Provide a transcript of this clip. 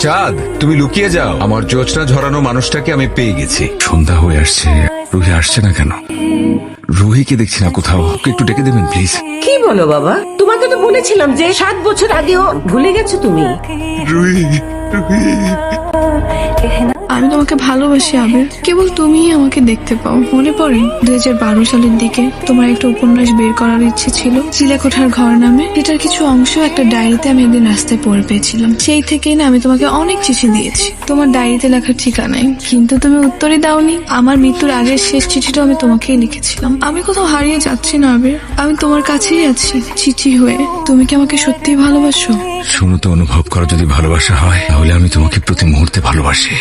চাঁদ, তুমি লুকিয়ে যাও, আমার জোছনা ঝরানো মানুষটাকে আমি পেয়ে গেছি। সন্ধ্যা হয়ে আসছে, রুহি আসছে না কেন? রুহিকে দেখছি না কোথাও, ওকে একটু ডেকে দেবেন প্লিজ। কি বলো বাবা, তোমাকে তো বলেছিলাম যে 7 বছর আগেও ভুলে গেছো তুমি। রুহি, আমি তোমাকে ভালোবাসি আবির, কেবল তুমিই আমাকে দেখতে পাও। মনে পড়ে 2012 সালের দিকে তোমার একটা উপন্যাস বের করার ইচ্ছে ছিল, চিলেকোঠার ঘর নামে। এটার কিছু অংশ একটা ডায়েরিতে আমি একদিন রাস্তায় পড়ে পেয়েছিলাম। সেই থেকেই না আমি তোমাকে অনেক চিঠি দিয়েছি তোমার ডায়েরিতে লেখার ঠিকানায়, কিন্তু তুমি উত্তরই দাওনি। আমার মৃত্যুর আগের শেষ চিঠিটাও আমি তোমাকেই লিখেছিলাম। আমি কোথাও হারিয়ে যাচ্ছি না আবির, আমি তোমার কাছেই আছি চিঠি হয়ে। তুমি কি আমাকে সত্যিই ভালোবাসো? শুনো তো, অনুভব করা যদি ভালোবাসা হয় তাহলে আমি তোমাকে প্রতি মুহূর্তে ভালোবাসি।